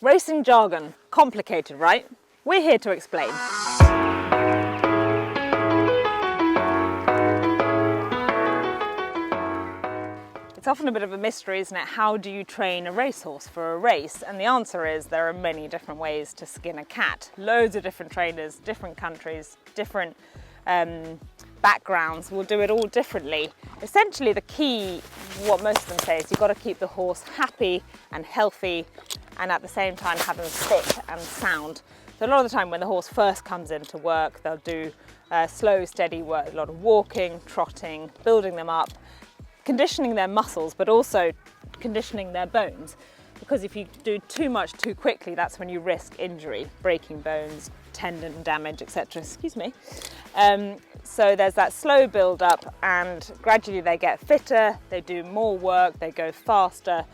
Racing jargon. Complicated, right? We're here to explain. It's often a bit of a mystery, isn't it? How do you train a racehorse for a race? And the answer is there are many different ways to skin a cat. Loads of different trainers, different countries, different backgrounds will do it all differently. Essentially the key, what most of them say, is you've got to keep the horse happy and healthy and at the same time have them fit and sound. So a lot of the time when the horse first comes into work, they'll do slow, steady work, a lot of walking, trotting, building them up, conditioning their muscles, but also conditioning their bones. Because if you do too much too quickly, that's when you risk injury, breaking bones, tendon damage, etc. Excuse me. So there's that slow build up and gradually they get fitter, they do more work, they go faster.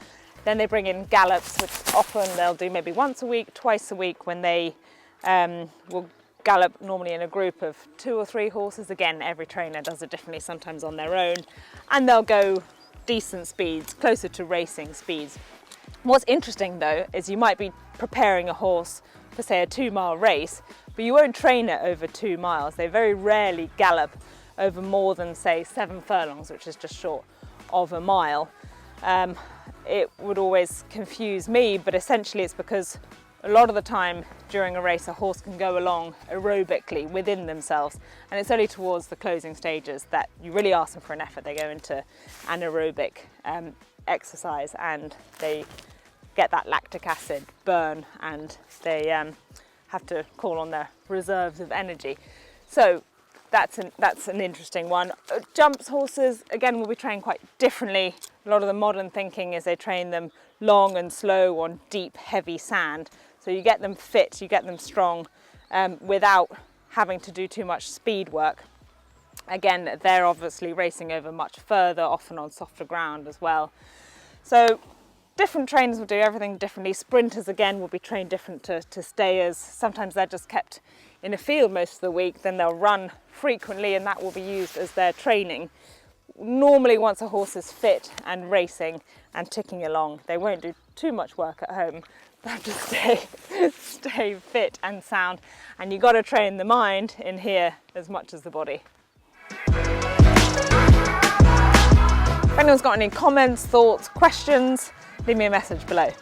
Then they bring in gallops, which often they'll do maybe once a week, twice a week, when they will gallop normally in a group of 2 or 3 horses. Again, every trainer does it differently, sometimes on their own. And they'll go decent speeds, closer to racing speeds. What's interesting though, is you might be preparing a horse for say a 2-mile race, but you won't train it over 2 miles. They very rarely gallop over more than say 7 furlongs, which is just short of a mile. It would always confuse me, but essentially it's because a lot of the time during a race a horse can go along aerobically within themselves, and it's only towards the closing stages that you really ask them for an effort. They go into anaerobic exercise and they get that lactic acid burn and they have to call on their reserves of energy. So that's an interesting one. Jumps horses, again, will be trained quite differently. A lot of the modern thinking is they train them long and slow on deep, heavy sand. So you get them fit, you get them strong without having to do too much speed work. Again, they're obviously racing over much further, often on softer ground as well. So different trainers will do everything differently. Sprinters, again, will be trained different to stayers. Sometimes they're just kept in a field most of the week, then they'll run frequently and that will be used as their training. Normally, once a horse is fit and racing and ticking along, they won't do too much work at home. They have to stay fit and sound, and you've got to train the mind in here as much as the body. If anyone's got any comments, thoughts, questions, leave me a message below.